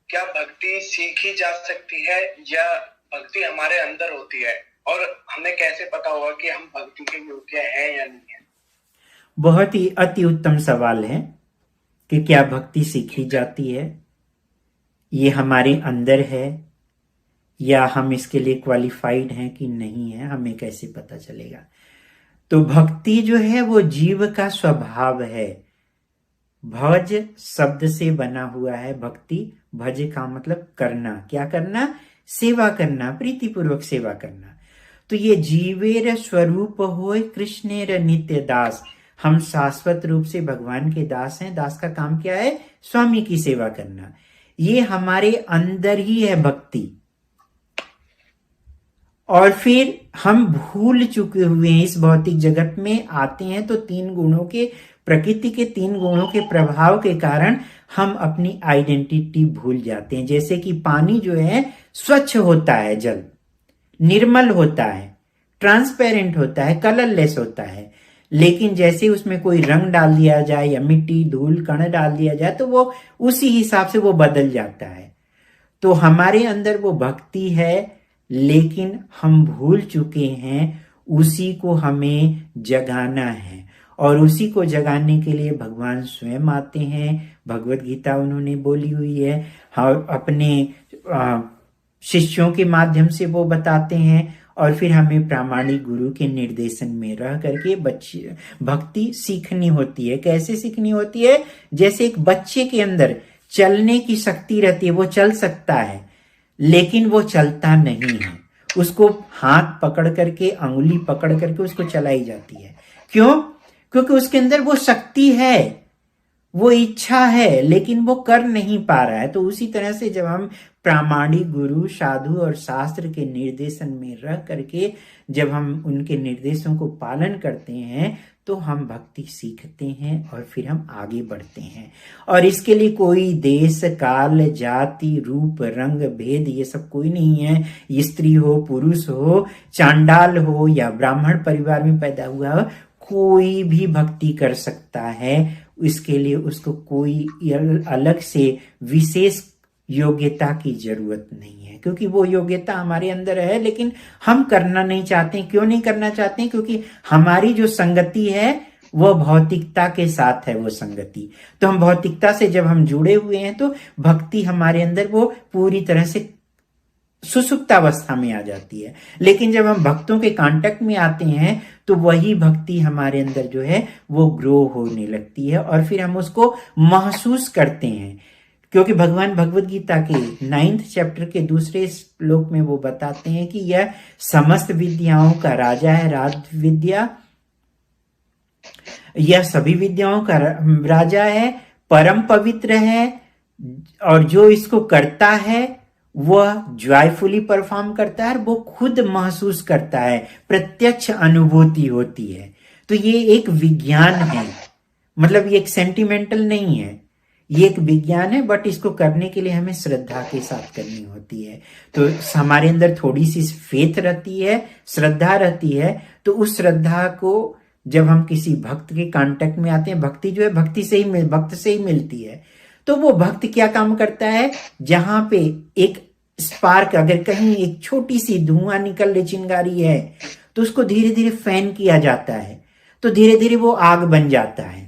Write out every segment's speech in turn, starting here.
क्या भक्ति सीखी जा सकती है या भक्ति हमारे अंदर होती है, और हमें कैसे पता होगा कि हम भक्ति के योग्य हैं या नहीं है? बहुत ही अति उत्तम सवाल है कि क्या भक्ति सीखी जाती है, ये हमारे अंदर है या हम इसके लिए क्वालिफाइड हैं कि नहीं है, हमें कैसे पता चलेगा। तो भक्ति जो है वो जीव का स्वभाव है। भज शब्द से बना हुआ है भक्ति। भज का मतलब करना। क्या करना? सेवा करना, प्रीतिपूर्वक सेवा करना। तो ये जीवेर स्वरूप होय कृष्णेर नित्य दास। हम शाश्वत रूप से भगवान के दास हैं। दास का काम क्या है? स्वामी की सेवा करना। ये हमारे अंदर ही है भक्ति। और फिर हम भूल चुके हुए हैं, इस भौतिक जगत में आते हैं तो तीन गुणों के, प्रकृति के तीन गुणों के प्रभाव के कारण हम अपनी आइडेंटिटी भूल जाते हैं। जैसे कि पानी जो है स्वच्छ होता है, जल निर्मल होता है, ट्रांसपेरेंट होता है, कलरलेस होता है, लेकिन जैसे उसमें कोई रंग डाल दिया जाए या मिट्टी धूल कण डाल दिया जाए तो वो उसी हिसाब से वो बदल जाता है। तो हमारे अंदर वो भक्ति है, लेकिन हम भूल चुके हैं। उसी को हमें जगाना है, और उसी को जगाने के लिए भगवान स्वयं आते हैं। भगवत गीता उन्होंने बोली हुई है, और अपने शिष्यों के माध्यम से वो बताते हैं। और फिर हमें प्रामाणिक गुरु के निर्देशन में रह करके बच्चे भक्ति सीखनी होती है। कैसे सीखनी होती है? जैसे एक बच्चे के अंदर चलने की शक्ति रहती है, वो चल सकता है लेकिन वो चलता नहीं है। उसको हाथ पकड़ करके, अंगुली पकड़ करके उसको चलाई जाती है। क्यों? क्योंकि उसके अंदर वो शक्ति है, वो इच्छा है, लेकिन वो कर नहीं पा रहा है। तो उसी तरह से जब हम प्रामाणिक गुरु, साधु और शास्त्र के निर्देशन में रह करके जब हम उनके निर्देशों को पालन करते हैं तो हम भक्ति सीखते हैं और फिर हम आगे बढ़ते हैं। और इसके लिए कोई देश, काल, जाति, रूप, रंग, भेद ये सब कोई नहीं है। स्त्री हो, पुरुष हो, चांडाल हो या ब्राह्मण परिवार में पैदा हुआ हो, कोई भी भक्ति कर सकता है। इसके लिए उसको कोई अलग से विशेष योग्यता की जरूरत नहीं है, क्योंकि वो योग्यता हमारे अंदर है, लेकिन हम करना नहीं चाहते। क्यों नहीं करना चाहते? क्योंकि हमारी जो संगति है वो भौतिकता के साथ है। वो संगति तो हम भौतिकता से जब हम जुड़े हुए हैं तो भक्ति हमारे अंदर वो पूरी तरह से सुसुप्तावस्था में आ जाती है। लेकिन जब हम भक्तों के कांटेक्ट में आते हैं तो वही भक्ति हमारे अंदर जो है वो ग्रो होने लगती है, और फिर हम उसको महसूस करते हैं। क्योंकि भगवान भगवत गीता के 9th चैप्टर के दूसरे श्लोक में वो बताते हैं कि यह समस्त विद्याओं का राजा है। राज विद्या, यह सभी विद्याओं का राजा है, परम पवित्र है, और जो इसको करता है वह जॉयफुली परफॉर्म करता है, वो खुद महसूस करता है, प्रत्यक्ष अनुभूति होती है। तो ये एक विज्ञान है, मतलब ये एक सेंटिमेंटल नहीं है, ये एक विज्ञान है। बट इसको करने के लिए हमें श्रद्धा के साथ करनी होती है। तो हमारे अंदर थोड़ी सी फेथ रहती है, श्रद्धा रहती है। तो उस श्रद्धा को जब हम किसी भक्त के कांटेक्ट में आते हैं, भक्ति जो है भक्त से ही मिलती है। तो वो भक्त क्या काम करता है? जहां पे एक स्पार्क, अगर कहीं एक छोटी सी धुआं निकल रही, चिंगारी है, तो उसको धीरे धीरे फैन किया जाता है, तो धीरे धीरे वो आग बन जाता है।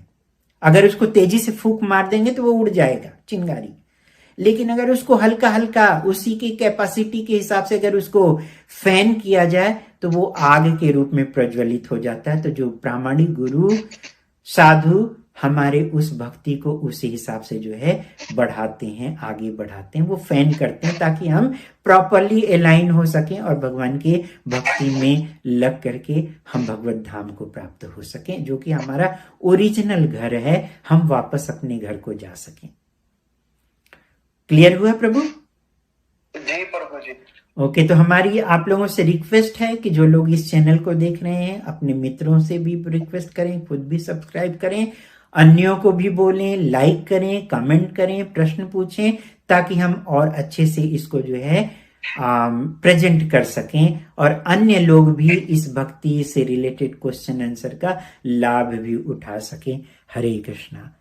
अगर उसको तेजी से फूंक मार देंगे तो वो उड़ जाएगा चिंगारी, लेकिन अगर उसको हल्का हल्का उसी की कैपेसिटी के हिसाब से अगर उसको फैन किया जाए तो वो आग के रूप में प्रज्वलित हो जाता है। तो जो प्रामाणिक गुरु, साधु हमारे उस भक्ति को उसी हिसाब से जो है बढ़ाते हैं, आगे बढ़ाते हैं, वो फैन करते हैं, ताकि हम प्रॉपरली अलाइन हो सकें और भगवान के भक्ति में लग करके हम भगवत धाम को प्राप्त हो सकें, जो कि हमारा ओरिजिनल घर है। हम वापस अपने घर को जा सकें। क्लियर हुआ प्रभु? जी प्रभु जी। ओके, तो हमारी आप लोगों से रिक्वेस्ट है कि जो लोग इस चैनल को देख रहे हैं अपने मित्रों से भी रिक्वेस्ट करें, खुद भी सब्सक्राइब करें, अन्यों को भी बोलें, लाइक करें, कमेंट करें, प्रश्न पूछें, ताकि हम और अच्छे से इसको जो है प्रेजेंट कर सकें और अन्य लोग भी इस भक्ति से रिलेटेड क्वेश्चन आंसर का लाभ भी उठा सकें। हरे कृष्णा।